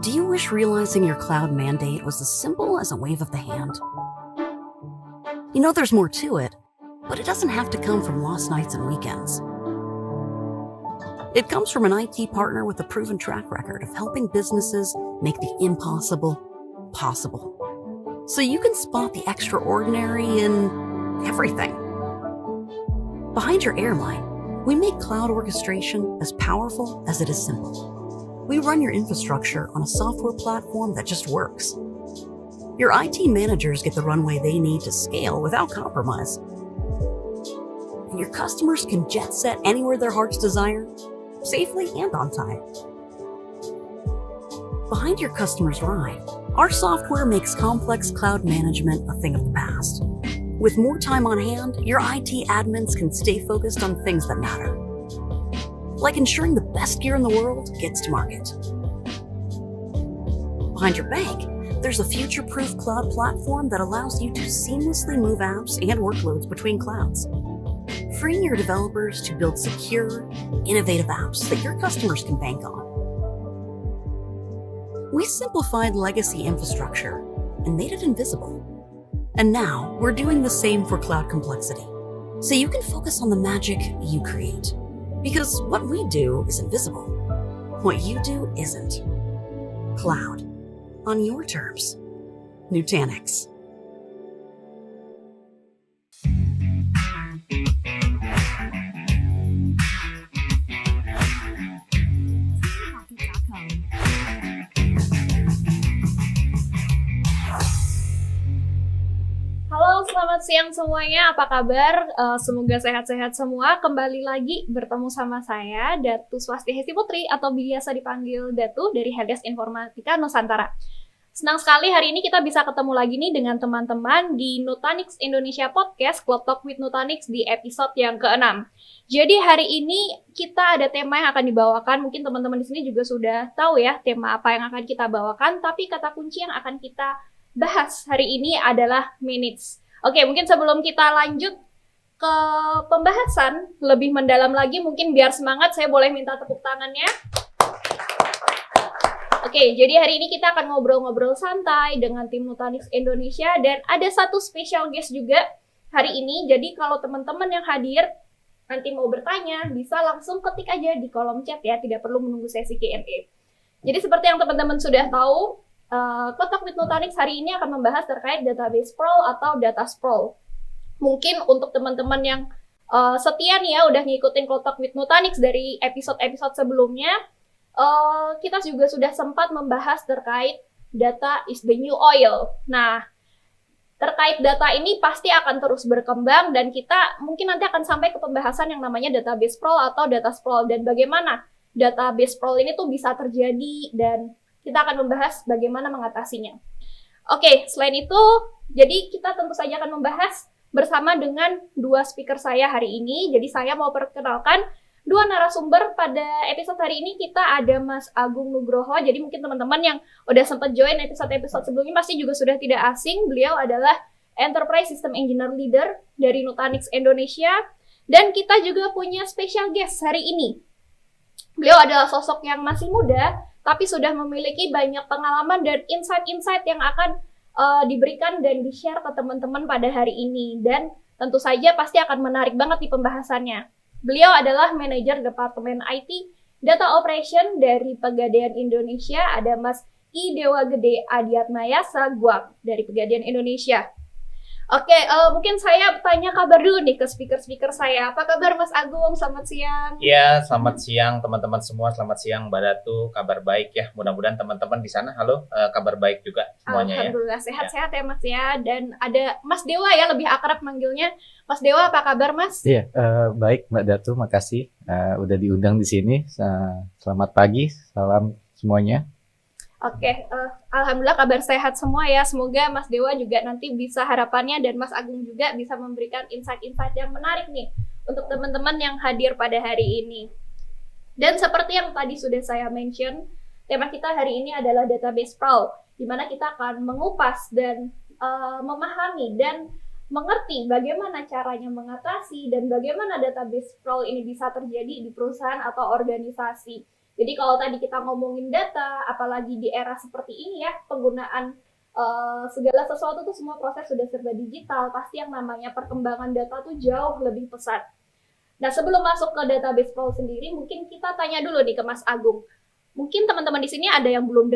Do you wish realizing your cloud mandate was as simple as a wave of the hand? You know there's more to it, but it doesn't have to come from lost nights and weekends. It comes from an IT partner with a proven track record of helping businesses make the impossible possible. So you can spot the extraordinary in everything. Behind your airline, we make cloud orchestration as powerful as it is simple. We run your infrastructure on a software platform that just works. Your IT managers get the runway they need to scale without compromise. And your customers can jet set anywhere their hearts desire, safely and on time. Behind your customer's ride, our software makes complex cloud management a thing of the past. With more time on hand, your IT admins can stay focused on things that matter, like ensuring the best gear in the world gets to market. Behind your bank, there's a future-proof cloud platform that allows you to seamlessly move apps and workloads between clouds, freeing your developers to build secure, innovative apps that your customers can bank on. We simplified legacy infrastructure and made it invisible. And now we're doing the same for cloud complexity, so you can focus on the magic you create. Because what we do is invisible. What you do isn't. Cloud. On your terms. Nutanix. Halo, selamat siang semuanya. Apa kabar? Semoga sehat-sehat semua. Kembali lagi bertemu sama saya, Datu Swasti Hesti Putri, atau biasa dipanggil Datu dari Helpdesk Informatika Nusantara. Senang sekali hari ini kita bisa ketemu lagi nih dengan teman-teman di Nutanix Indonesia Podcast, Cloud Talk with Nutanix di episode yang ke-6. Jadi hari ini kita ada tema yang akan dibawakan. Mungkin teman-teman di sini juga sudah tahu ya tema apa yang akan kita bawakan, tapi kata kunci yang akan kita bahas hari ini adalah minutes. Oke, mungkin sebelum kita lanjut ke pembahasan lebih mendalam lagi, mungkin biar semangat saya boleh minta tepuk tangannya. Oke, jadi hari ini kita akan ngobrol-ngobrol santai dengan tim Nutanix Indonesia dan ada satu special guest juga hari ini. Jadi kalau teman-teman yang hadir nanti mau bertanya, bisa langsung ketik aja di kolom chat ya, tidak perlu menunggu sesi Q&A. Jadi seperti yang teman-teman sudah tahu, Cloud Talk with Nutanix hari ini akan membahas terkait database sprawl atau data sprawl. Mungkin untuk teman-teman yang setia nih ya, udah ngikutin Cloud Talk with Nutanix dari episode-episode sebelumnya, kita juga sudah sempat membahas terkait data is the new oil. Nah, terkait data ini pasti akan terus berkembang dan kita mungkin nanti akan sampai ke pembahasan yang namanya database sprawl atau data sprawl dan bagaimana database sprawl ini tuh bisa terjadi dan kita akan membahas bagaimana mengatasinya. Oke, selain itu, jadi kita tentu saja akan membahas bersama dengan dua speaker saya hari ini. Jadi saya mau perkenalkan dua narasumber pada episode hari ini. Kita ada Mas Agung Nugroho. Jadi mungkin teman-teman yang udah sempat join episode-episode sebelumnya pasti juga sudah tidak asing. Beliau adalah Enterprise System Engineer Leader dari Nutanix Indonesia. Dan kita juga punya special guest hari ini. Beliau adalah sosok yang masih muda, tapi sudah memiliki banyak pengalaman dan insight-insight yang akan diberikan dan di-share ke teman-teman pada hari ini. Dan tentu saja pasti akan menarik banget di pembahasannya. Beliau adalah Manajer Departemen IT Data Operation dari Pegadaian Indonesia. Ada Mas I Dewa Gede Adiatmaya Saguang dari Pegadaian Indonesia. Oke, mungkin saya tanya kabar dulu nih ke speaker-speaker saya. Apa kabar Mas Agung? Selamat siang. Iya, selamat siang teman-teman semua. Selamat siang Mbak Datu. Kabar baik ya. Mudah-mudahan teman-teman di sana, halo, kabar baik juga semuanya. Alhamdulillah, sehat-sehat ya Mas ya. Dan ada Mas Dewa ya, lebih akrab manggilnya. Mas Dewa, apa kabar Mas? Iya, baik Mbak Datu, makasih udah diundang di sini. Selamat pagi, salam semuanya. Oke, alhamdulillah kabar sehat semua ya. Semoga Mas Dewa juga nanti bisa harapannya dan Mas Agung juga bisa memberikan insight-insight yang menarik nih untuk teman-teman yang hadir pada hari ini. Dan seperti yang tadi sudah saya mention, tema kita hari ini adalah database sprawl, di mana kita akan mengupas dan memahami dan mengerti bagaimana caranya mengatasi dan bagaimana database sprawl ini bisa terjadi di perusahaan atau organisasi. Jadi kalau tadi kita ngomongin data, apalagi di era seperti ini ya, penggunaan segala sesuatu tuh semua proses sudah serba digital, pasti yang namanya perkembangan data tuh jauh lebih pesat. Nah, sebelum masuk ke database sprawl sendiri, mungkin kita tanya dulu nih ke Mas Agung. Mungkin teman-teman di sini ada yang belum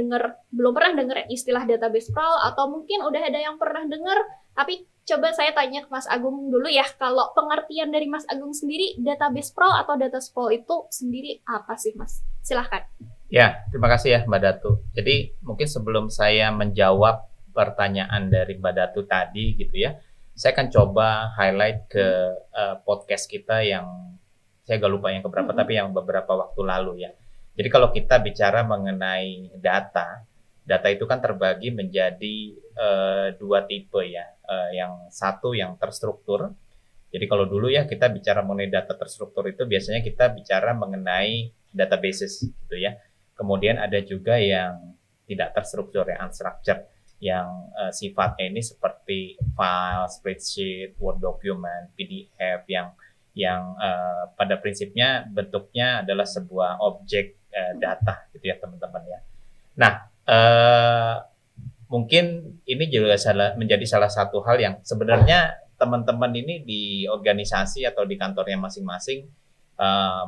pernah dengar istilah database sprawl, atau mungkin udah ada yang pernah dengar, tapi coba saya tanya ke Mas Agung dulu ya, kalau pengertian dari Mas Agung sendiri, database sprawl atau data sprawl itu sendiri apa sih, Mas? Silahkan. Ya, terima kasih ya Mbak Datu. Jadi mungkin sebelum saya menjawab pertanyaan dari Mbak Datu tadi gitu ya, saya akan coba highlight ke podcast kita yang saya gak lupa yang keberapa, tapi yang beberapa waktu lalu ya. Jadi kalau kita bicara mengenai data itu kan terbagi menjadi dua tipe ya. Yang satu yang terstruktur. Jadi kalau dulu ya kita bicara mengenai data terstruktur itu biasanya kita bicara mengenai databases gitu ya. Kemudian ada juga yang tidak terstruktur, yang unstructured, yang sifatnya ini seperti file, spreadsheet, Word document, PDF yang pada prinsipnya bentuknya adalah sebuah objek data gitu ya teman-teman ya. Nah, mungkin ini juga menjadi salah satu hal yang sebenarnya teman-teman ini di organisasi atau di kantornya masing-masing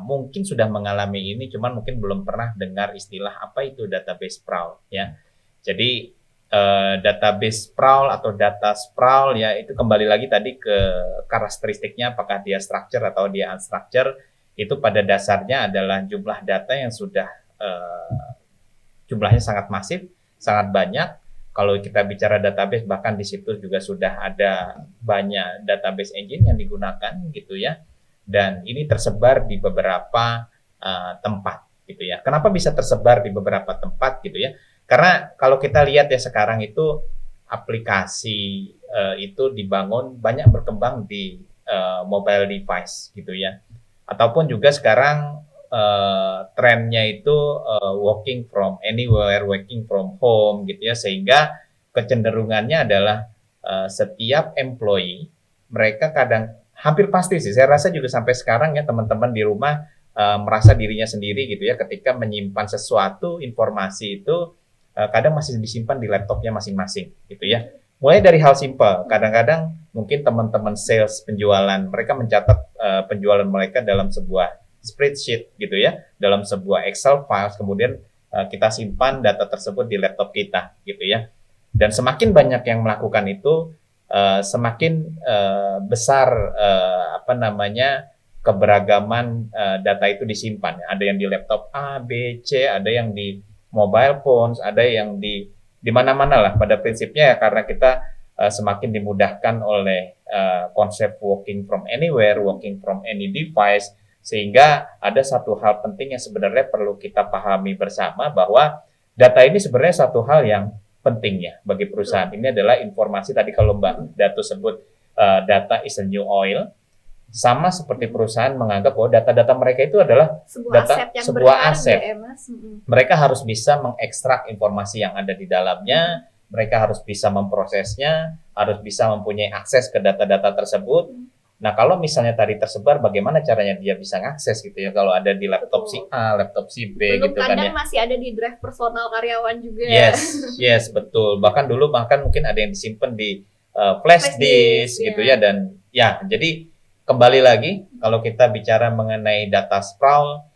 mungkin sudah mengalami ini, cuman mungkin belum pernah dengar istilah apa itu database sprawl ya. Jadi database sprawl atau data sprawl ya itu kembali lagi tadi ke karakteristiknya, apakah dia structure atau dia unstructure. Itu pada dasarnya adalah jumlah data yang sudah jumlahnya sangat masif, sangat banyak. Kalau kita bicara database, bahkan di situ juga sudah ada banyak database engine yang digunakan gitu ya. Dan ini tersebar di beberapa tempat gitu ya. Kenapa bisa tersebar di beberapa tempat gitu ya? Karena kalau kita lihat ya sekarang itu aplikasi itu dibangun banyak berkembang di mobile device gitu ya. Ataupun juga sekarang trennya itu working from anywhere, working from home gitu ya, sehingga kecenderungannya adalah setiap employee mereka hampir pasti sih, saya rasa juga sampai sekarang ya teman-teman di rumah merasa dirinya sendiri gitu ya, ketika menyimpan sesuatu informasi itu kadang masih disimpan di laptopnya masing-masing gitu ya. Mulai dari hal simple, kadang-kadang mungkin teman-teman sales penjualan mereka mencatat penjualan mereka dalam sebuah spreadsheet gitu ya, dalam sebuah Excel files, kemudian kita simpan data tersebut di laptop kita gitu ya. Dan semakin banyak yang melakukan itu, semakin besar keberagaman data itu disimpan. Ada yang di laptop A, B, C, ada yang di mobile phones, ada yang di mana-mana lah. Pada prinsipnya ya karena kita semakin dimudahkan oleh konsep working from anywhere, working from any device, sehingga ada satu hal penting yang sebenarnya perlu kita pahami bersama, bahwa data ini sebenarnya satu hal yang penting ya bagi perusahaan. Ini adalah informasi, tadi kalau Mbak Datu sebut data is a new oil, sama seperti perusahaan menganggap bahwa data-data mereka itu adalah sebuah aset. Ya, Mas. Mereka harus bisa mengekstrak informasi yang ada di dalamnya, mereka harus bisa memprosesnya, harus bisa mempunyai akses ke data-data tersebut. Nah, kalau misalnya tadi tersebar, bagaimana caranya dia bisa mengakses gitu ya? Kalau ada di laptop si A, laptop si B belum gitu kan ya. Kadang masih ada di drive personal karyawan juga. Yes, betul. Bahkan dulu ada yang disimpan di flash disk gitu ya. Dan ya, jadi kembali lagi kalau kita bicara mengenai data sprawl,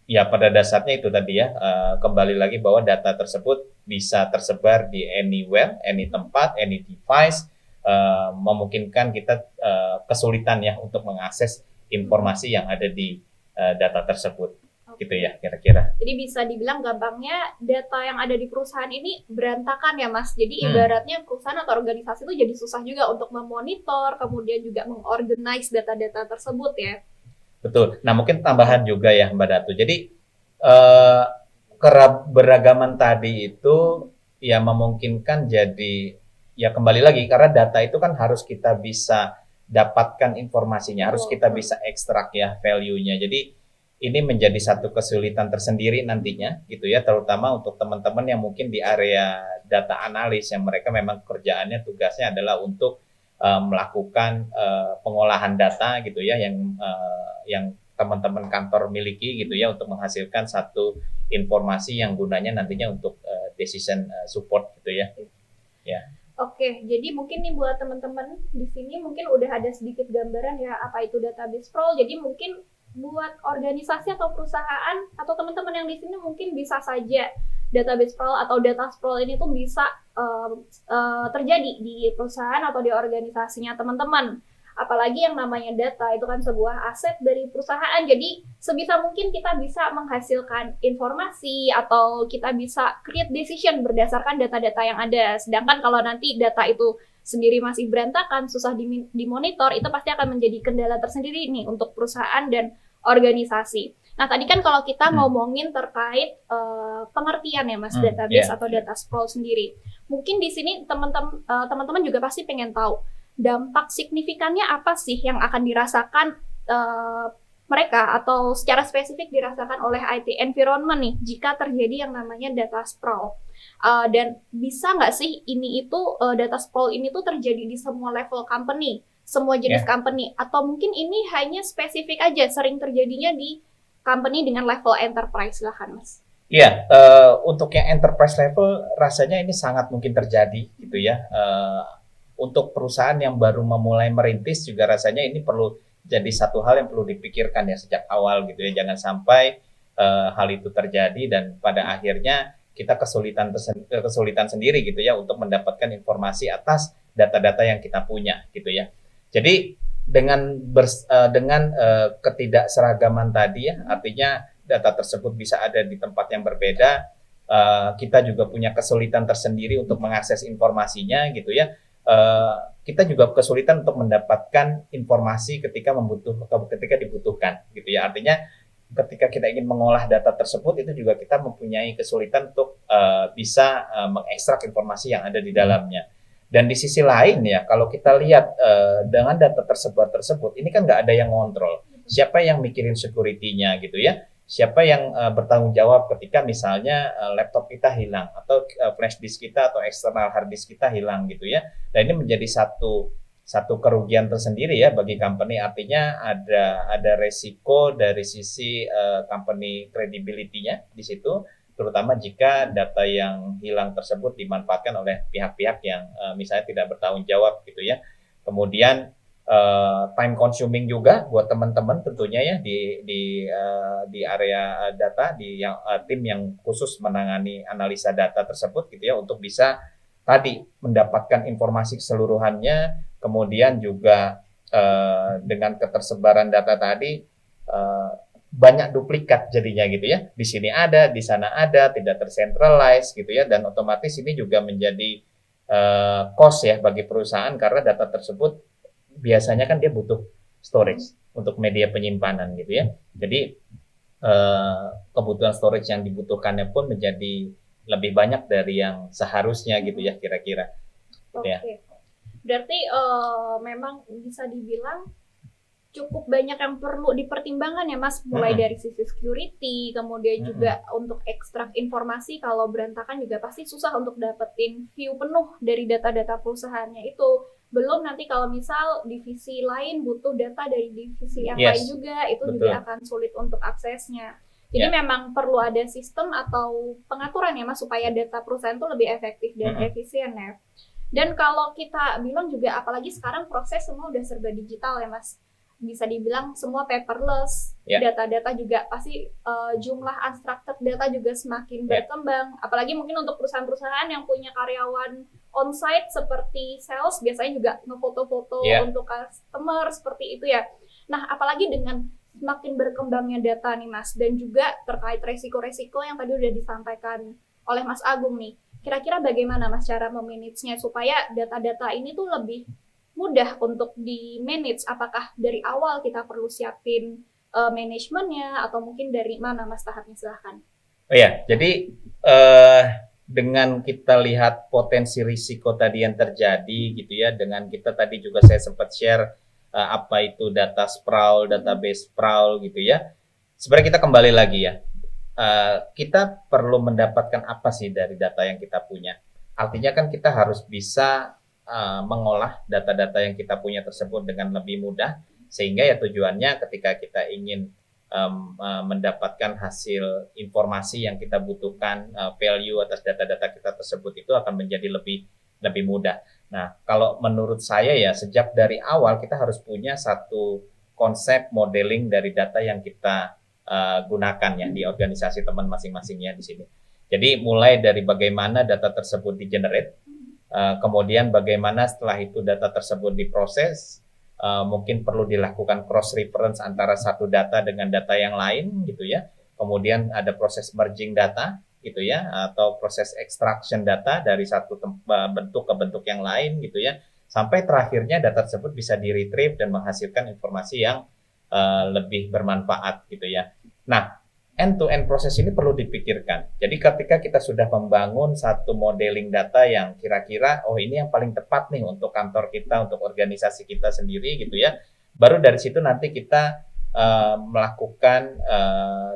ya pada dasarnya itu tadi ya, kembali lagi bahwa data tersebut bisa tersebar di anywhere, any tempat, any device, memungkinkan kita kesulitan ya untuk mengakses informasi yang ada di data tersebut. Gitu ya kira-kira. Jadi bisa dibilang gampangnya data yang ada di perusahaan ini berantakan ya Mas. Jadi ibaratnya perusahaan atau organisasi itu jadi susah juga untuk memonitor, kemudian juga mengorganize data-data tersebut ya. Betul. Nah mungkin tambahan juga ya Mbak Datu. Jadi keberagaman tadi itu ya memungkinkan jadi, ya kembali lagi karena data itu kan harus kita bisa dapatkan informasinya, harus kita bisa ekstrak ya value-nya. Jadi ini menjadi satu kesulitan tersendiri nantinya gitu ya, terutama untuk teman-teman yang mungkin di area data analis yang mereka memang kerjaannya, tugasnya adalah untuk melakukan pengolahan data gitu ya, yang teman-teman kantor miliki gitu ya untuk menghasilkan satu informasi yang gunanya nantinya untuk decision support gitu ya. Ya. Oke, jadi mungkin nih buat teman-teman di sini mungkin udah ada sedikit gambaran ya apa itu database sprawl. Jadi mungkin buat organisasi atau perusahaan atau teman-teman yang di sini mungkin bisa saja database sprawl atau data sprawl ini tuh bisa terjadi di perusahaan atau di organisasinya teman-teman. Apalagi yang namanya data itu kan sebuah aset dari perusahaan. Jadi sebisa mungkin kita bisa menghasilkan informasi atau kita bisa create decision berdasarkan data-data yang ada. Sedangkan kalau nanti data itu sendiri masih berantakan, susah dimonitor, itu pasti akan menjadi kendala tersendiri nih untuk perusahaan dan organisasi. Nah, tadi kan kalau kita ngomongin terkait pengertian ya Mas, database atau data sprawl sendiri. Mungkin di sini teman-teman juga pasti pengen tahu dampak signifikannya apa sih yang akan dirasakan mereka atau secara spesifik dirasakan oleh IT environment nih jika terjadi yang namanya data sprawl. Dan bisa nggak sih data sprawl ini tuh terjadi di semua level company, semua jenis company, atau mungkin ini hanya spesifik aja sering terjadinya di company dengan level enterprise, silahkan Mas. Iya, untuk yang enterprise level rasanya ini sangat mungkin terjadi gitu ya. Untuk perusahaan yang baru memulai merintis juga rasanya ini perlu jadi satu hal yang perlu dipikirkan ya sejak awal gitu ya. Jangan sampai hal itu terjadi dan pada akhirnya kita kesulitan sendiri gitu ya untuk mendapatkan informasi atas data-data yang kita punya gitu ya. Jadi dengan ketidakseragaman tadi ya, artinya data tersebut bisa ada di tempat yang berbeda, kita juga punya kesulitan tersendiri untuk mengakses informasinya gitu ya. Kita juga kesulitan untuk mendapatkan informasi ketika dibutuhkan gitu ya. Artinya ketika kita ingin mengolah data tersebut itu juga kita mempunyai kesulitan untuk bisa mengekstrak informasi yang ada di dalamnya. Dan di sisi lain ya, kalau kita lihat dengan data tersebar tersebut, ini kan nggak ada yang ngontrol. Siapa yang mikirin security-nya gitu ya? Siapa yang bertanggung jawab ketika misalnya laptop kita hilang atau flash disk kita atau eksternal hard disk kita hilang gitu ya. Dan ini menjadi satu kerugian tersendiri ya bagi company. Artinya ada resiko dari sisi company credibility-nya di situ, terutama jika data yang hilang tersebut dimanfaatkan oleh pihak-pihak yang misalnya tidak bertanggung jawab gitu ya. Kemudian time consuming juga buat teman-teman tentunya ya di area data tim yang khusus menangani analisa data tersebut gitu ya untuk bisa tadi mendapatkan informasi keseluruhannya, kemudian juga dengan ketersebaran data tadi banyak duplikat jadinya gitu ya, di sini ada, di sana ada, tidak tersentralize gitu ya, dan otomatis ini juga menjadi cost ya bagi perusahaan karena data tersebut biasanya kan dia butuh storage untuk media penyimpanan gitu ya. Jadi kebutuhan storage yang dibutuhkannya pun menjadi lebih banyak dari yang seharusnya gitu ya kira-kira. Gitu ya. Oke. Berarti memang bisa dibilang cukup banyak yang perlu dipertimbangkan ya Mas, mulai dari sisi security, kemudian juga untuk ekstrak informasi kalau berantakan juga pasti susah untuk dapetin view penuh dari data-data perusahaannya itu. Belum nanti kalau misal divisi lain butuh data dari divisi yang lain juga, itu betul. Juga akan sulit untuk aksesnya. Jadi memang perlu ada sistem atau pengaturan ya Mas, supaya data perusahaan itu lebih efektif dan efisien ya. Dan kalau kita bilang juga, apalagi sekarang proses semua udah serba digital ya Mas, bisa dibilang semua paperless, data-data juga pasti jumlah unstructured data juga semakin berkembang, apalagi mungkin untuk perusahaan-perusahaan yang punya karyawan on-site seperti sales, biasanya juga ngefoto-foto untuk customer seperti itu ya. Nah, apalagi dengan semakin berkembangnya data nih Mas, dan juga terkait resiko-resiko yang tadi udah disampaikan oleh Mas Agung nih, kira-kira bagaimana Mas cara memanage-nya supaya data-data ini tuh lebih mudah untuk di-manage? Apakah dari awal kita perlu siapin manajemennya atau mungkin dari mana Mas tahapnya, silahkan. Oh ya, jadi dengan kita lihat potensi risiko tadi yang terjadi gitu ya, dengan kita tadi juga saya sempat share apa itu data sprawl, database sprawl gitu ya. Sebenarnya kita kembali lagi ya, kita perlu mendapatkan apa sih dari data yang kita punya. Artinya kan kita harus bisa mengolah data-data yang kita punya tersebut dengan lebih mudah, sehingga ya tujuannya ketika kita ingin mendapatkan hasil informasi yang kita butuhkan, value atas data-data kita tersebut itu akan menjadi lebih mudah. Nah, kalau menurut saya ya sejak dari awal kita harus punya satu konsep modeling dari data yang kita gunakan ya di organisasi teman masing-masingnya di sini. Jadi mulai dari bagaimana data tersebut di-generate, kemudian bagaimana setelah itu data tersebut diproses, mungkin perlu dilakukan cross-reference antara satu data dengan data yang lain gitu ya. Kemudian ada proses merging data gitu ya, atau proses extraction data dari satu bentuk ke bentuk yang lain gitu ya. Sampai terakhirnya data tersebut bisa di-retrieve dan menghasilkan informasi yang lebih bermanfaat gitu ya. Nah, end-to-end proses ini perlu dipikirkan. Jadi ketika kita sudah membangun satu modeling data yang kira-kira, oh ini yang paling tepat nih untuk kantor kita, untuk organisasi kita sendiri gitu ya. Baru dari situ nanti kita melakukan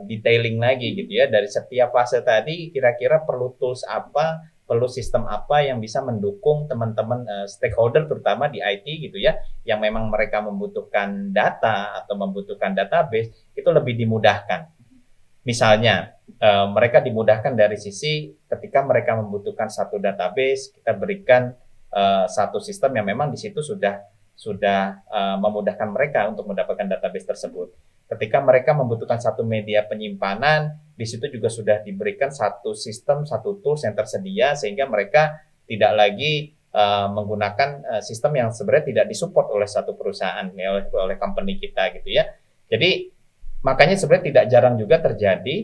detailing lagi gitu ya. Dari setiap fase tadi kira-kira perlu tools apa, perlu sistem apa yang bisa mendukung teman-teman stakeholder terutama di IT gitu ya, yang memang mereka membutuhkan data atau membutuhkan database, itu lebih dimudahkan. Misalnya, mereka dimudahkan dari sisi ketika mereka membutuhkan satu database, kita berikan satu sistem yang memang di situ sudah memudahkan mereka untuk mendapatkan database tersebut. Ketika mereka membutuhkan satu media penyimpanan, di situ juga sudah diberikan satu sistem, satu tools yang tersedia sehingga mereka tidak lagi menggunakan sistem yang sebenarnya tidak disupport oleh satu perusahaan, ya, oleh company kita gitu ya. Jadi makanya sebenarnya tidak jarang juga terjadi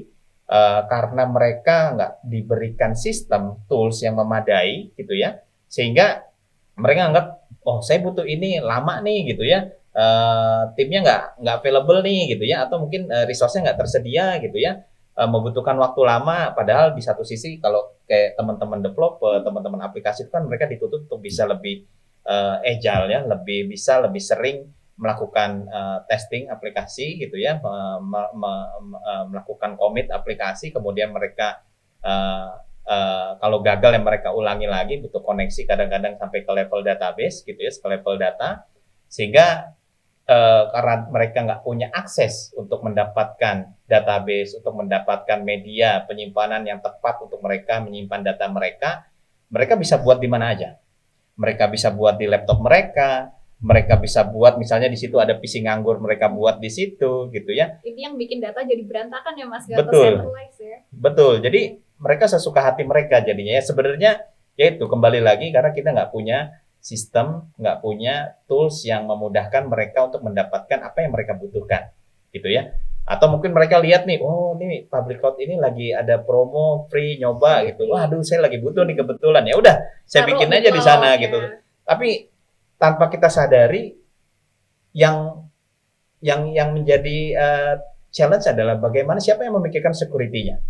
karena mereka nggak diberikan sistem tools yang memadai gitu ya, sehingga mereka anggap oh saya butuh ini lama nih gitu ya, timnya nggak available nih gitu ya, atau mungkin resource-nya nggak tersedia gitu ya, membutuhkan waktu lama. Padahal di satu sisi kalau kayak teman-teman developer, teman-teman aplikasi itu kan mereka dituntut untuk bisa lebih agile ya, lebih sering melakukan testing aplikasi gitu ya, melakukan commit aplikasi, kemudian mereka kalau gagal yang mereka ulangi lagi, butuh koneksi kadang-kadang sampai ke level database gitu ya, ke level data, sehingga karena mereka nggak punya akses untuk mendapatkan database, untuk mendapatkan media penyimpanan yang tepat untuk mereka menyimpan data mereka, mereka bisa buat di mana aja. Mereka bisa buat di laptop mereka bisa buat misalnya di situ ada PC nganggur, mereka buat di situ gitu ya. Ini yang bikin data jadi berantakan ya Mas, gak Betul. tercentralize ya. Betul. Jadi mereka sesuka hati mereka jadinya ya. Sebenarnya ya itu kembali lagi karena kita nggak punya sistem, nggak punya tools yang memudahkan mereka untuk mendapatkan apa yang mereka butuhkan gitu ya. Atau mungkin mereka lihat nih, oh ini public cloud ini lagi ada promo free nyoba gitu. Waduh, saya lagi butuh nih kebetulan. Ya udah, saya bikin aja di sana gitu. Tapi tanpa kita sadari yang menjadi challenge adalah bagaimana siapa yang memikirkan security-nya.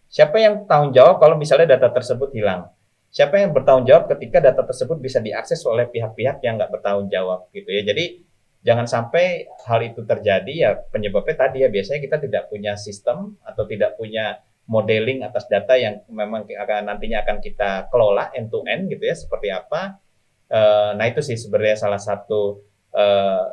Siapa yang tanggung jawab kalau misalnya data tersebut hilang? Siapa yang bertanggung jawab ketika data tersebut bisa diakses oleh pihak-pihak yang nggak bertanggung jawab gitu ya. Jadi jangan sampai hal itu terjadi ya, penyebabnya tadi ya biasanya kita tidak punya sistem atau tidak punya modeling atas data yang memang nantinya akan kita kelola end to end gitu ya, seperti apa. Nah itu sih sebenarnya salah satu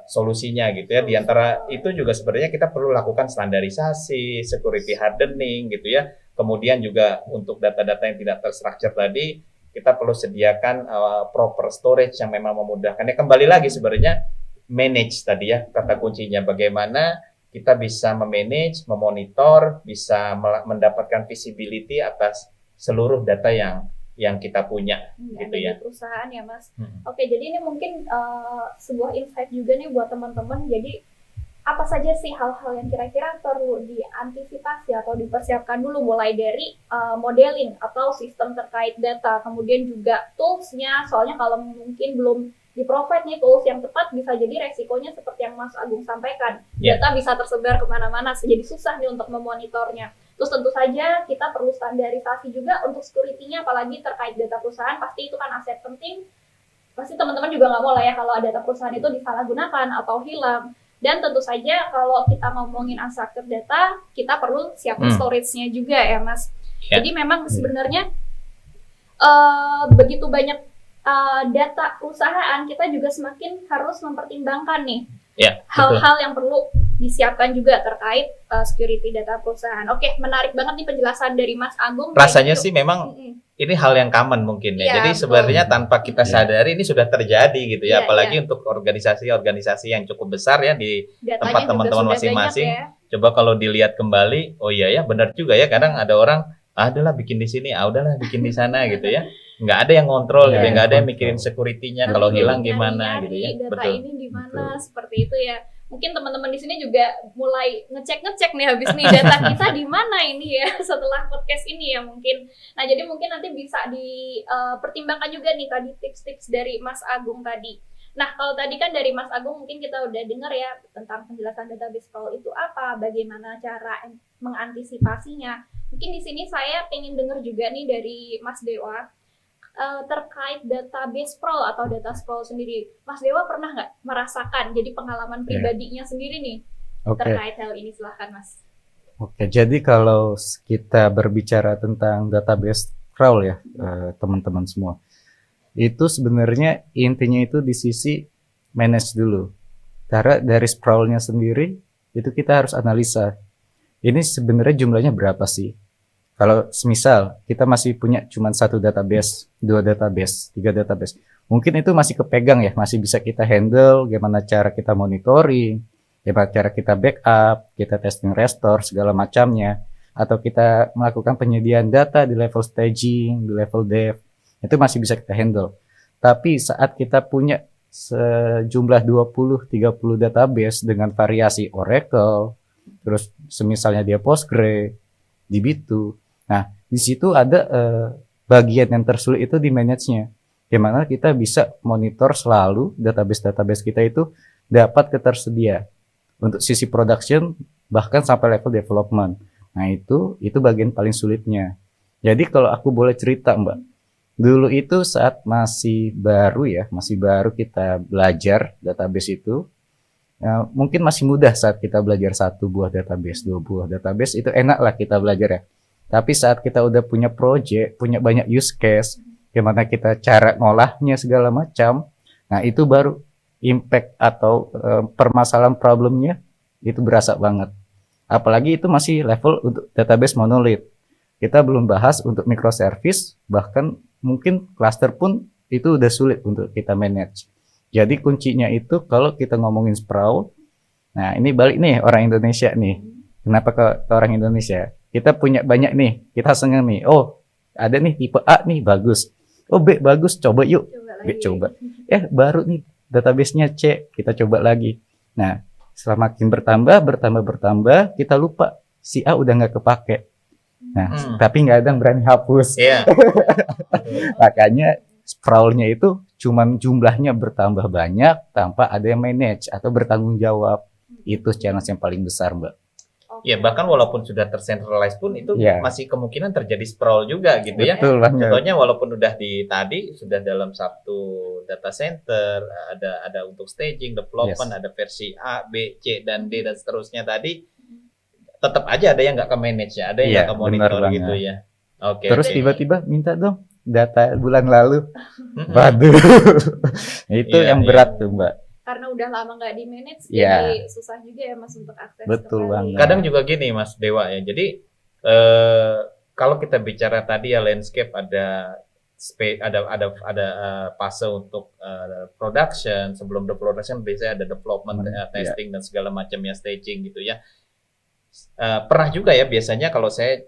solusinya gitu ya. Di antara itu juga sebenarnya kita perlu lakukan standarisasi, security hardening gitu ya. Kemudian juga untuk data-data yang tidak terstruktur tadi, kita perlu sediakan proper storage yang memang memudahkan. Ya kembali lagi sebenarnya manage tadi ya, kata kuncinya bagaimana kita bisa memanage, memonitor, bisa mendapatkan visibility atas seluruh data yang kita punya gitu ya. Di perusahaan ya Mas. Oke, jadi ini mungkin sebuah insight juga nih buat teman-teman. Jadi apa saja sih hal-hal yang kira-kira perlu diantisipasi atau dipersiapkan dulu, mulai dari modeling atau sistem terkait data, kemudian juga tools-nya. Soalnya kalau mungkin belum di-provide nih tools yang tepat, bisa jadi resikonya seperti yang Mas Agung sampaikan. Data bisa tersebar kemana-mana, jadi susah nih untuk memonitornya. Terus tentu saja kita perlu standarisasi juga untuk security-nya, apalagi terkait data perusahaan, pasti itu kan aset penting. Pasti teman-teman juga nggak mau lah ya kalau data perusahaan itu disalahgunakan atau hilang. Dan tentu saja kalau kita ngomongin unstructured data, kita perlu siapin storage-nya juga ya Mas. Jadi memang sebenarnya begitu banyak data perusahaan, kita juga semakin harus mempertimbangkan nih hal-hal yang perlu disiapkan juga terkait security data perusahaan. Oke, menarik banget nih penjelasan dari Mas Agung. Rasanya Kayak gitu. sih memang ini hal yang common mungkin ya. Iya, Jadi betul. sebenarnya tanpa kita sadari ini sudah terjadi gitu Iya, ya. Apalagi untuk organisasi-organisasi yang cukup besar ya di Datanya tempat juga teman-teman sudah masing-masing. banyak ya. Coba kalau dilihat kembali, oh iya ya benar juga ya. Kadang ada orang, adalah bikin di sini, udahlah bikin di sana gitu ya. Nggak ada yang kontrol gitu ya, nggak ada yang mikirin security-nya. Nanti Kalau jadi hilang gimana gitu ya. data Betul. ini di mana, seperti itu ya. Mungkin teman-teman di sini juga mulai ngecek nih habis nih data kita di mana ini ya setelah podcast ini ya mungkin. Nah, jadi mungkin nanti bisa dipertimbangkan juga nih tadi tips-tips dari Mas Agung tadi. Nah, kalau tadi kan dari Mas Agung mungkin kita udah dengar ya tentang penjelasan database sprawl itu apa, bagaimana cara mengantisipasinya. Mungkin di sini saya pengen dengar juga nih dari Mas Dewa terkait database sprawl atau data sprawl sendiri. Mas Dewa pernah nggak merasakan jadi pengalaman pribadinya sendiri nih terkait hal ini? Silahkan Mas. Oke, jadi kalau kita berbicara tentang database sprawl ya teman-teman semua, itu sebenarnya intinya itu di sisi manage dulu. Karena dari sprawlnya sendiri itu kita harus analisa. Ini sebenarnya jumlahnya berapa sih? Kalau semisal kita masih punya cuma 1 database, 2 database, 3 database, mungkin itu masih kepegang ya, masih bisa kita handle, gimana cara kita monitoring, gimana cara kita backup, kita testing restore, segala macamnya, atau kita melakukan penyediaan data di level staging, di level dev, itu masih bisa kita handle. Tapi saat kita punya sejumlah 20-30 database dengan variasi Oracle, terus semisalnya dia Postgre, DB2, nah di situ ada bagian yang tersulit itu di manage-nya, gimana kita bisa monitor selalu database-database kita itu dapat ketersedia untuk sisi production bahkan sampai level development. Nah itu bagian paling sulitnya. Jadi kalau aku boleh cerita Mbak, dulu itu saat masih baru kita belajar database itu, ya, mungkin masih mudah saat kita belajar 1 buah database, 2 buah database, itu enak lah kita belajar ya. Tapi saat kita udah punya project, punya banyak use case, gimana kita cara ngolahnya segala macam, nah itu baru impact atau permasalahan problemnya itu berasa banget. Apalagi itu masih level untuk database monolith. Kita belum bahas untuk microservice, bahkan mungkin cluster pun itu udah sulit untuk kita manage. Jadi kuncinya itu kalau kita ngomongin sprawl, nah ini balik nih orang Indonesia nih. Kenapa ke orang Indonesia? Kita punya banyak nih, kita seneng nih. Oh, ada nih tipe A nih bagus. Oh, B bagus, coba yuk. B coba. Baru nih database-nya C, kita coba lagi. Nah, semakin bertambah, kita lupa si A udah nggak kepake. Nah, tapi nggak ada yang berani hapus. Iya. Makanya sprawl-nya itu cuman jumlahnya bertambah banyak tanpa ada yang manage atau bertanggung jawab. Itu challenge yang paling besar, Mbak. Ya, bahkan walaupun sudah tercentralize pun itu masih kemungkinan terjadi sprawl juga gitu ya. Betul banget. Contohnya walaupun udah tadi sudah dalam satu data center, ada untuk staging, development, ada versi A, B, C dan D dan seterusnya tadi, tetap aja ada yang nggak ke manage ya, ada yang nggak ke monitor gitu ya. Oke. Terus tiba-tiba minta dong data bulan lalu. Waduh. Itu yang berat tuh, Mbak. Karena udah lama nggak di manage, jadi susah juga ya Mas untuk akses. Betul banget. Kadang juga gini Mas Dewa ya. Jadi kalau kita bicara tadi ya landscape ada fase untuk production, sebelum the production biasanya ada development, testing dan segala macamnya, staging gitu ya. Pernah juga ya biasanya kalau saya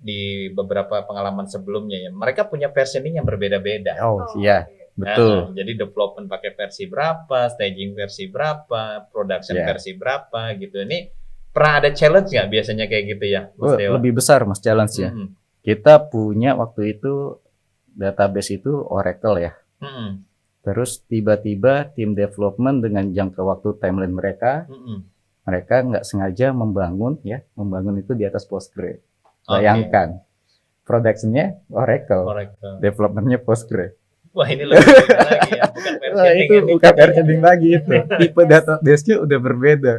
di beberapa pengalaman sebelumnya ya, mereka punya versioning yang berbeda-beda. Oh iya. Betul. Jadi development pakai versi berapa, staging versi berapa, production versi berapa gitu. Ini pernah ada challenge nggak biasanya kayak gitu ya, Mas Dewa? Lebih besar Mas challenge ya. Kita punya waktu itu database itu Oracle ya. Terus tiba-tiba tim development dengan jangka waktu timeline mereka, mereka nggak sengaja membangun itu di atas Postgre. Bayangkan, production-nya Oracle. Development-nya Postgre. Wah ini lebih beda lagi ya, bukan versioning. Itu bukan versioning lagi itu. Tipe database-nya udah berbeda.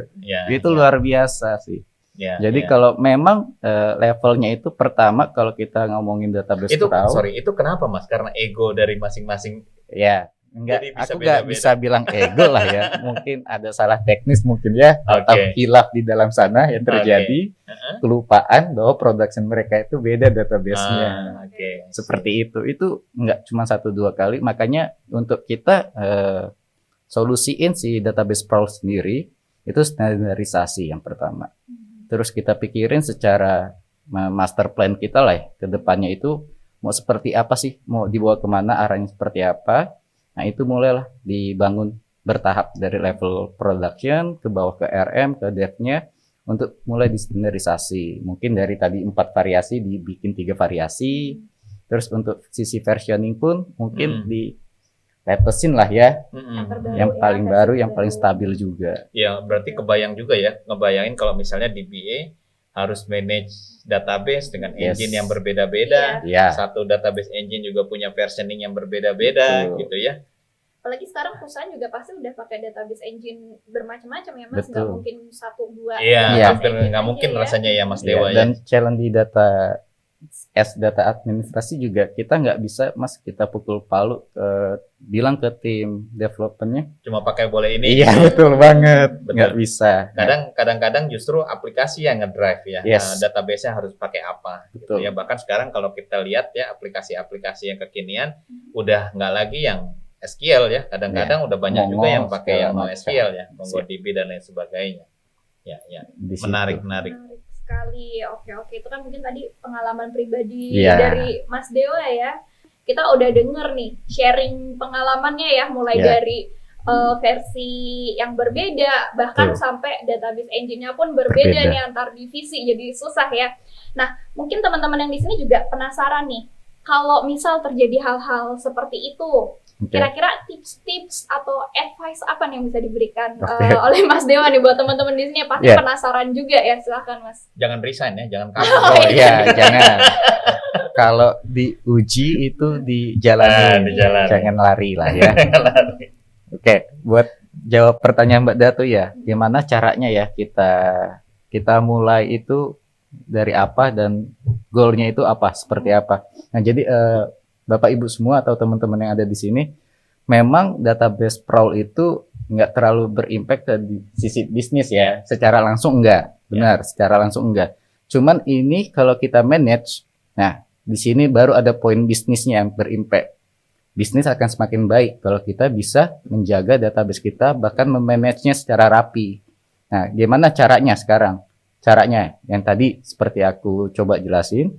Itu luar biasa sih. Jadi kalau memang levelnya itu pertama kalau kita ngomongin database itu kenapa Mas? Karena ego dari masing-masing. Ya, Enggak, Jadi bisa aku nggak beda-beda. bisa bilang ego lah ya. Mungkin ada salah teknis mungkin ya, atau Oke. hilaf di dalam sana yang terjadi, Heeh. kelupaan bahwa production mereka itu beda database-nya. Oke. Seperti itu. Itu nggak cuma 1-2 kali. Makanya untuk kita solusiin si database sprawl sendiri itu standarisasi yang pertama. Terus kita pikirin secara master plan kita lah ya, ke depannya itu mau seperti apa sih, mau dibawa kemana, arahnya seperti apa. Nah itu mulailah dibangun bertahap dari level production ke bawah ke RM, ke dev-nya untuk mulai distandarisasi. Mungkin dari tadi 4 variasi dibikin 3 variasi. Terus untuk sisi versioning pun mungkin di lepesin lah ya, yang paling baru, yang paling stabil juga. Ya, berarti kebayang juga ya, ngebayangin kalau misalnya DBA harus manage database dengan engine yang berbeda-beda. Ya. Satu database engine juga punya versioning yang berbeda-beda, Betul. gitu ya. Apalagi sekarang perusahaan juga pasti udah pakai database engine bermacam-macam ya Mas, nggak Betul. mungkin 1-2. Iya, Iya. hampir nggak mungkin rasanya ya Mas Dewa ya. Dan challenge di data administrasi juga kita nggak bisa Mas kita pukul palu bilang ke tim developernya. Cuma pakai boleh ini. Iya betul banget, Betul. nggak bisa. Kadang-kadang justru aplikasi yang ngedrive ya. Yes. Database-nya harus pakai apa. Gitu Betul. ya. Bahkan sekarang kalau kita lihat ya aplikasi-aplikasi yang kekinian udah nggak lagi yang SQL ya. Kadang-kadang udah banyak juga yang pakai yang NoSQL ya, MongoDB dan lain sebagainya. Ya. Di situ. Menarik. Menarik sekali. Oke. Itu kan mungkin tadi pengalaman pribadi Iya. dari Mas Dewa ya. Kita udah denger nih sharing pengalamannya ya, mulai Iya. dari versi yang berbeda, bahkan Betul. sampai database engine-nya pun berbeda nih antar divisi, jadi susah ya. Nah, mungkin teman-teman yang di sini juga penasaran nih, kalau misal terjadi hal-hal seperti itu, Oke. kira-kira tips-tips atau advice apa nih yang bisa diberikan Oke. oleh Mas Dewa nih buat teman-teman di sini? Pasti Yeah. penasaran juga ya, silahkan Mas. Jangan resign ya, jangan kabur. Oh iya, jangan. Kalau diuji itu dijalani, dijalani. jangan lari lah ya. Oke, buat jawab pertanyaan Mbak Datu ya, gimana caranya ya kita mulai itu dari apa dan goalnya itu apa, seperti apa. Nah jadi Bapak Ibu semua atau teman-teman yang ada di sini, memang database sprawl itu nggak terlalu berimpact di sisi bisnis ya, secara langsung enggak, benar, secara langsung enggak. Cuman ini kalau kita manage, nah di sini baru ada poin bisnisnya yang berimpact. Bisnis akan semakin baik kalau kita bisa menjaga database kita, bahkan memanagenya secara rapi. Nah, gimana caranya sekarang? Caranya yang tadi seperti aku coba jelasin,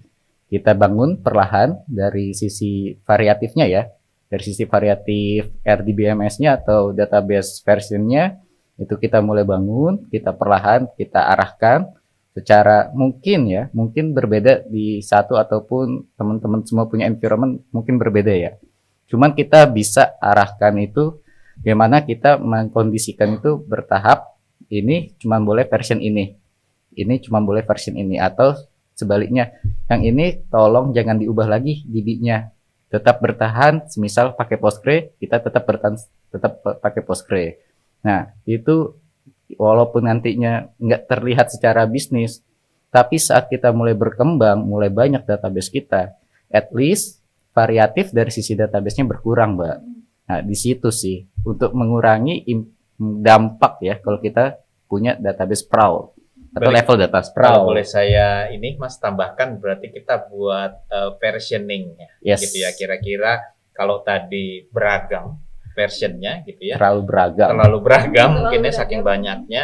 kita bangun perlahan dari sisi variatifnya ya. Dari sisi variatif RDBMS-nya atau database versionnya, itu kita mulai bangun, kita perlahan, kita arahkan secara mungkin berbeda di satu ataupun teman-teman semua punya environment mungkin berbeda ya. Cuman kita bisa arahkan itu bagaimana kita mengkondisikan itu bertahap. Ini cuma boleh version ini cuma boleh version ini, atau sebaliknya yang ini tolong jangan diubah lagi DB-nya, tetap bertahan. Semisal pakai Postgre, kita tetap bertahan tetap pakai Postgre. Nah itu walaupun nantinya nggak terlihat secara bisnis, tapi saat kita mulai berkembang, mulai banyak database kita, at least variatif dari sisi database-nya berkurang, Mbak. Nah, di situ sih untuk mengurangi dampak ya kalau kita punya database sprawl atau level data sprawl. Kalau boleh saya ini Mas tambahkan, berarti kita buat versioning ya, Yes. gitu ya. Kira-kira kalau tadi beragam versionnya gitu ya, Terlalu beragam. terlalu beragam Terlalu mungkinnya beragam. saking banyaknya.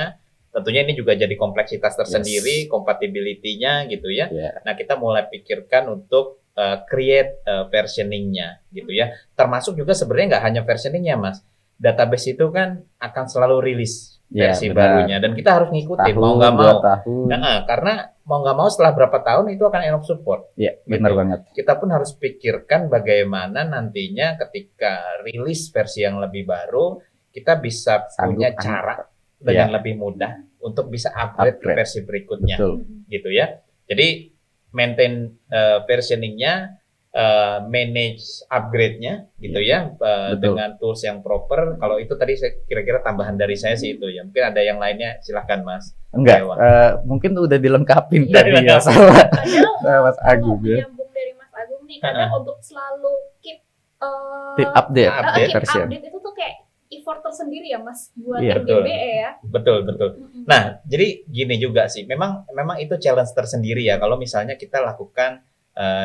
Tentunya ini juga jadi kompleksitas tersendiri, compatibility-nya gitu ya. Ya. Nah, kita mulai pikirkan untuk create versioningnya gitu ya. Termasuk juga sebenarnya nggak hanya versioningnya, Mas. Database itu kan akan selalu rilis Ya, versi benar. barunya dan kita harus ngikutin mau Tahun, nggak 2 mau. tahun. Nah, karena mau nggak mau setelah berapa tahun itu akan end of support. Ya, benar Gitu. banget. Kita pun harus pikirkan bagaimana nantinya ketika rilis versi yang lebih baru, kita bisa punya Sanggup, cara dengan Ya. lebih mudah untuk bisa upgrade ke Upgrade. versi berikutnya, Betul. gitu ya. Jadi maintain versioningnya, manage upgrade-nya, gitu ya, Betul. dengan tools yang proper. Kalau itu tadi kira-kira tambahan dari saya sih itu ya. Mungkin ada yang lainnya, silahkan Mas. Enggak, Dewa. mungkin udah dilengkapin Udah tadi ya dilengkapin. sama Padahal Mas kalau Agung ya. nyambung dari Mas Agung nih, kadang untuk selalu keep Update, Update version. Update itu tuh kayak effort tersendiri ya Mas buat Iya, tim betul. DBE ya. Betul, betul. Nah, jadi gini juga sih. Memang itu challenge tersendiri ya kalau misalnya kita lakukan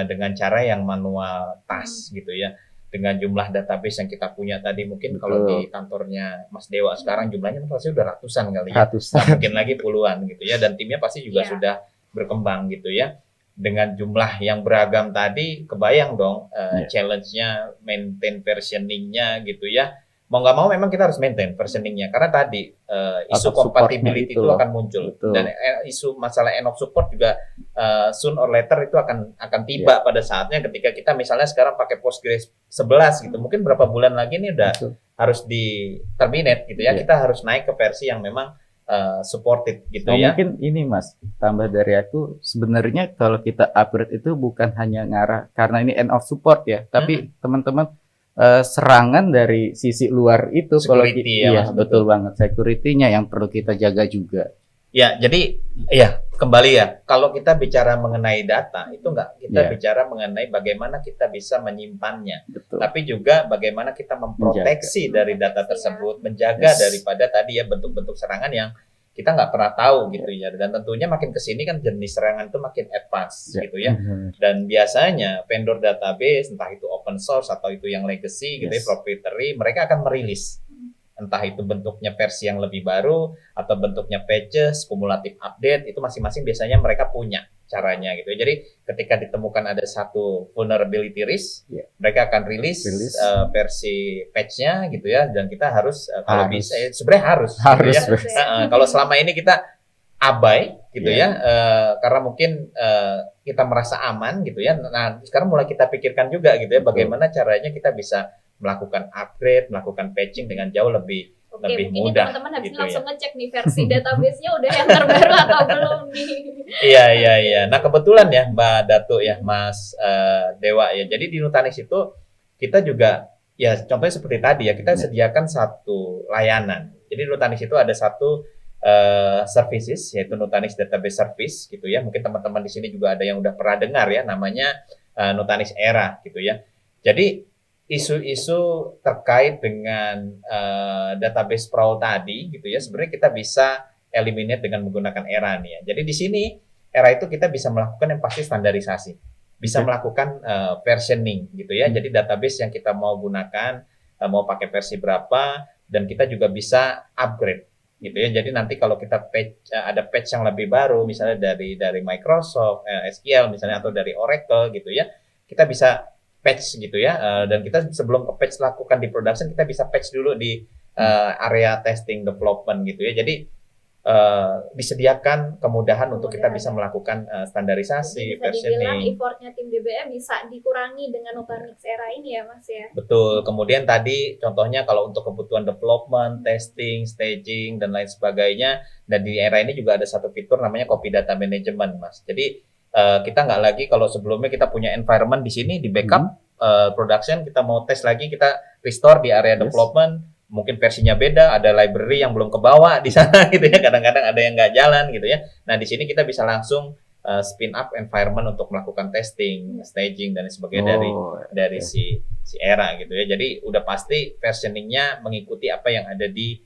dengan cara yang manual task gitu ya. Dengan jumlah database yang kita punya tadi mungkin kalau Betul. di kantornya Mas Dewa sekarang jumlahnya pasti udah ratusan kali ya. Ratusan. Nggak mungkin lagi puluhan gitu ya, dan timnya pasti juga Iya. sudah berkembang gitu ya. Dengan jumlah yang beragam tadi, kebayang dong Iya. challenge-nya, maintain versioning-nya gitu ya. Mau nggak mau memang kita harus maintain versioning-nya karena tadi isu Out of compatibility support-nya itu itu loh. akan muncul. Betul. Dan isu masalah end of support juga soon or later itu akan tiba pada saatnya ketika kita misalnya sekarang pakai Postgres 11 gitu. Mungkin berapa bulan lagi nih udah Betul. harus di terminate gitu ya. Iya. Kita harus naik ke versi yang memang supported gitu Oh, ya. mungkin ini Mas, tambah dari aku, sebenarnya kalau kita upgrade itu bukan hanya ngarah karena ini end of support ya, tapi teman-teman serangan dari sisi luar itu kalau Security ya, iya Mas, betul banget, security-nya yang perlu kita jaga juga. Ya, jadi ya kembali ya, kalau kita bicara mengenai data itu kita Iya. bicara mengenai bagaimana kita bisa menyimpannya, Betul. tapi juga bagaimana kita memproteksi dari data tersebut, menjaga Yes. daripada tadi ya bentuk-bentuk serangan yang kita nggak pernah tahu gitu ya. Dan tentunya makin kesini kan jenis serangan itu makin advance Ya, gitu ya. benar. Dan biasanya vendor database, entah itu open source atau itu yang legacy gitu ya, Yes. proprietary, mereka akan merilis. Entah itu bentuknya versi yang lebih baru, atau bentuknya patches, kumulatif update, itu masing-masing biasanya mereka punya caranya gitu ya. Jadi ketika ditemukan ada satu vulnerability risk, Yeah. mereka akan rilis Rilis. versi patch-nya gitu ya, dan kita harus kalau Harus. bisa, sebenarnya harus. Harus. Gitu ya. Kalau selama ini kita abai gitu Yeah. ya, karena mungkin kita merasa aman gitu ya. Nah sekarang mulai kita pikirkan juga gitu ya, Betul. bagaimana caranya kita bisa melakukan upgrade, melakukan patching dengan jauh lebih Oke, lebih mungkin mudah teman-teman habis ini gitu langsung ngecek nih versi database-nya udah yang terbaru atau belum nih. Iya. Nah kebetulan ya Mbak Datu ya, Mas Dewa ya. Jadi di Nutanix itu kita juga ya contohnya seperti tadi ya, kita Ya. sediakan satu layanan. Jadi di Nutanix itu ada satu services yaitu Nutanix Database Service gitu ya. Mungkin teman-teman di sini juga ada yang udah pernah dengar ya, namanya Nutanix Era gitu ya. Jadi isu-isu terkait dengan database sprawl tadi gitu ya, sebenarnya kita bisa eliminate dengan menggunakan Era nih ya. Jadi di sini Era itu kita bisa melakukan yang pasti standarisasi, bisa Oke. melakukan versioning gitu ya. Jadi database yang kita mau gunakan mau pakai versi berapa, dan kita juga bisa upgrade gitu ya. Jadi nanti kalau kita ada patch yang lebih baru, misalnya dari Microsoft SQL misalnya atau dari Oracle gitu ya, kita bisa patch gitu ya, dan kita sebelum ke patch lakukan di production, kita bisa patch dulu di area testing development gitu ya. Jadi disediakan kemudahan untuk kita bisa melakukan standarisasi, Jadi bisa dibilang versioning. effortnya tim DBE bisa dikurangi dengan Nutanix Era ini ya Mas ya. Betul. Kemudian tadi contohnya kalau untuk kebutuhan development, testing, staging dan lain sebagainya, dan di Era ini juga ada satu fitur namanya copy data management, Mas. Jadi kita nggak lagi kalau sebelumnya kita punya environment di sini di backup production, kita mau tes lagi, kita restore di area Yes. development, mungkin versinya beda, ada library yang belum kebawa di sana gitu ya, kadang-kadang ada yang nggak jalan gitu ya. Nah di sini kita bisa langsung spin up environment untuk melakukan testing, staging dan sebagainya dari si Era gitu ya. Jadi udah pasti versioningnya mengikuti apa yang ada di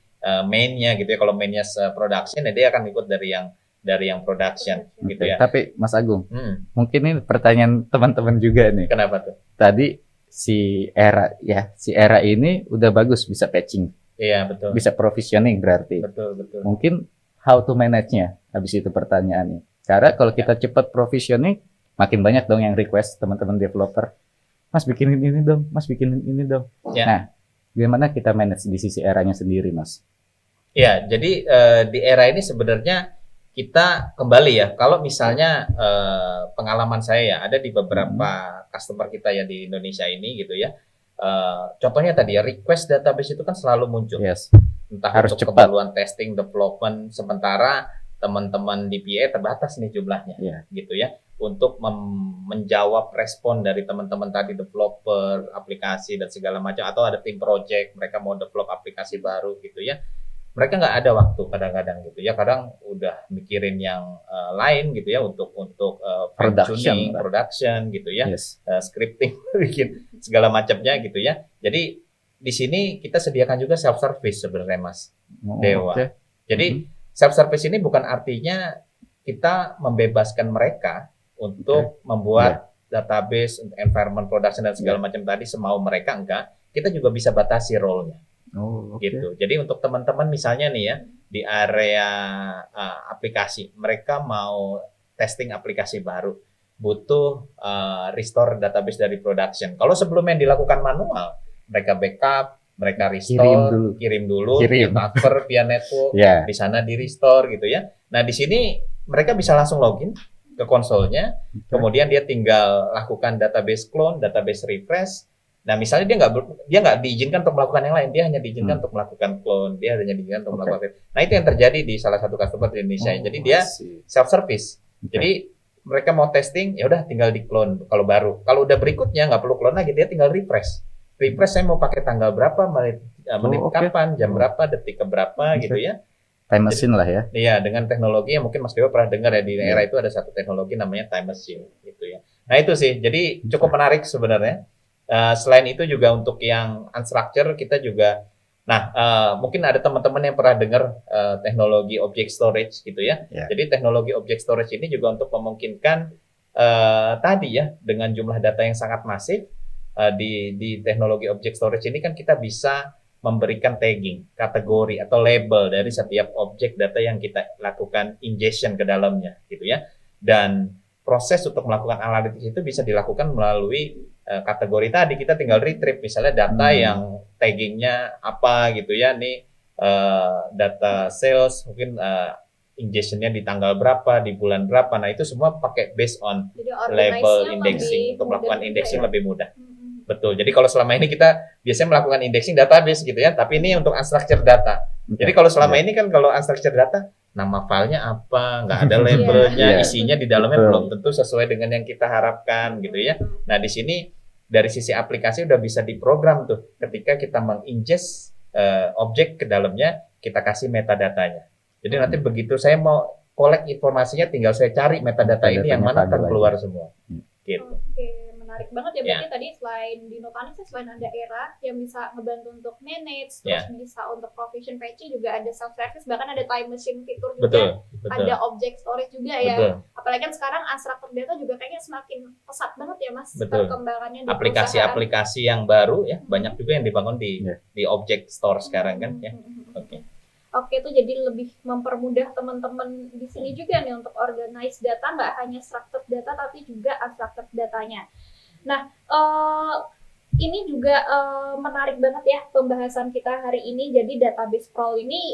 mainnya gitu ya. Kalau mainnya production, ya dia akan ikut dari yang production gitu ya. Tapi Mas Agung, mungkin ini pertanyaan teman-teman juga nih. Kenapa tuh? Tadi si Era ini udah bagus, bisa patching, Iya betul. bisa provisioning berarti. Betul. Mungkin how to manage-nya, habis itu pertanyaannya. Karena kalau kita cepat provisioning, makin banyak dong yang request teman-teman developer. Mas bikinin ini dong, Mas bikinin ini dong. Ya. Nah, gimana kita manage di sisi Eranya sendiri, Mas? Ya, jadi di Era ini sebenarnya kita kembali ya, kalau misalnya pengalaman saya ya, ada di beberapa customer kita ya di Indonesia ini gitu ya. Contohnya tadi ya, request database itu kan selalu muncul. Yes. Entah Harus untuk cepat. keperluan testing, development, sementara teman-teman di PA terbatas nih jumlahnya, Iya. gitu ya. Untuk menjawab respon dari teman-teman tadi, developer, aplikasi, dan segala macam. Atau ada tim project, mereka mau develop aplikasi baru gitu ya. Mereka nggak ada waktu kadang-kadang gitu ya. Kadang udah mikirin yang lain gitu ya, untuk Production, production gitu ya. Yes. Scripting, bikin segala macamnya gitu ya. Jadi di sini kita sediakan juga self service sebenarnya Mas Dewa. Oke. Jadi self service ini bukan artinya kita membebaskan mereka untuk membuat database, environment production dan segala macam tadi semau mereka, enggak. Kita juga bisa batasi role-nya. Oh, oke. Gitu. Jadi untuk teman-teman misalnya nih ya di area aplikasi, mereka mau testing aplikasi baru, butuh restore database dari production. Kalau sebelumnya dilakukan manual, mereka backup, mereka restore, kirim dulu, transfer via network, di sana di restore gitu ya. Nah di sini mereka bisa langsung login ke konsolnya, kemudian dia tinggal lakukan database clone, database refresh. Nah, misalnya dia nggak diizinkan untuk melakukan yang lain, dia hanya diizinkan untuk melakukan clone, dia hanya diizinkan untuk melakukan. Nah, itu yang terjadi di salah satu customer di Indonesia. Jadi dia self service. Jadi mereka mau testing, ya udah tinggal di clone kalau baru. Kalau udah berikutnya nggak perlu clone lagi, dia tinggal refresh. Refresh saya mau pakai tanggal berapa, menit kapan, jam berapa, detik ke berapa gitu ya. Time machine lah ya. Iya, dengan teknologi yang mungkin Mas Dewa pernah dengar ya, di era itu ada satu teknologi namanya time machine gitu ya. Nah, itu sih. Jadi cukup menarik sebenarnya. Selain itu juga untuk yang unstructured kita juga, mungkin ada teman-teman yang pernah dengar teknologi object storage gitu ya. Jadi teknologi object storage ini juga untuk memungkinkan tadi ya dengan jumlah data yang sangat masif di teknologi object storage ini kan kita bisa memberikan tagging, kategori atau label dari setiap objek data yang kita lakukan ingestion ke dalamnya gitu ya. Dan proses untuk melakukan analytics itu bisa dilakukan melalui kategori tadi. Kita tinggal retrieve misalnya data yang taggingnya apa gitu ya, nih data sales mungkin ingestionnya di tanggal berapa, di bulan berapa. Nah itu semua pakai based on label indexing, untuk melakukan indexing lebih mudah. Betul. Jadi kalau selama ini kita biasanya melakukan indexing database gitu ya, tapi ini untuk unstructured data. Jadi kalau selama ini kan kalau unstructured data, nama filenya apa, nggak ada labelnya, isinya di dalamnya belum tentu sesuai dengan yang kita harapkan gitu ya. Nah di sini dari sisi aplikasi udah bisa diprogram tuh, ketika kita mengingest objek ke dalamnya, kita kasih metadatanya. Jadi nanti begitu saya mau collect informasinya, tinggal saya cari metadata ini yang mana akan keluar semua. Gitu. Oke, menarik banget ya. Berarti tadi selain di Nutanix, selain ada Era yang bisa ngebantu untuk manage, terus bisa untuk provision patching, juga ada self service, bahkan ada time machine fitur juga, ada object storage juga ya. Apalagi kan sekarang unstructured data juga kayaknya semakin pesat banget ya Mas perkembangannya. Aplikasi-aplikasi yang baru ya, banyak juga yang dibangun di object store sekarang kan ya. Oke, itu jadi lebih mempermudah teman-teman di sini juga nih untuk organize data, nggak hanya structured data tapi juga unstructured datanya. Nah, ini juga menarik banget ya pembahasan kita hari ini. Jadi database sprawl ini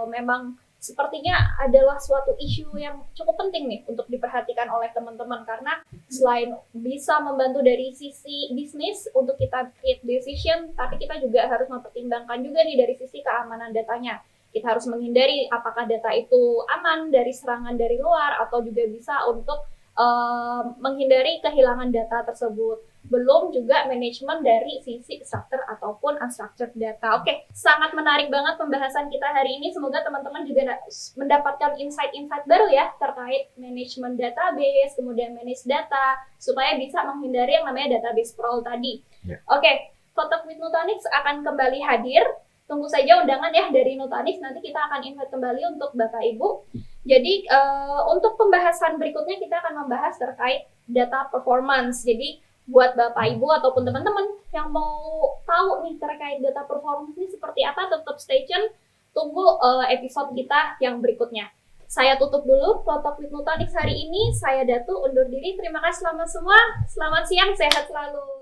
memang sepertinya adalah suatu isu yang cukup penting nih untuk diperhatikan oleh teman-teman, karena selain bisa membantu dari sisi bisnis untuk kita create decision, tapi kita juga harus mempertimbangkan juga nih dari sisi keamanan datanya. Kita harus menghindari apakah data itu aman dari serangan dari luar, atau juga bisa untuk menghindari kehilangan data tersebut. Belum juga manajemen dari sisi structured ataupun unstructured data. Oke, sangat menarik banget pembahasan kita hari ini. Semoga teman-teman juga mendapatkan insight-insight baru ya terkait manajemen database, kemudian manage data, supaya bisa menghindari yang namanya database sprawl tadi. Oke, Talk with Nutanix akan kembali hadir. Tunggu saja undangan ya dari Nutanix, nanti kita akan invite kembali untuk Bapak Ibu. Jadi untuk pembahasan berikutnya kita akan membahas terkait data performance. Jadi buat Bapak Ibu ataupun teman-teman yang mau tahu nih terkait data performance ini seperti apa, tetap stay tune, tunggu episode kita yang berikutnya. Saya tutup dulu Talk with Nutanix hari ini. Saya Datu undur diri. Terima kasih selamat semua. Selamat siang, sehat selalu.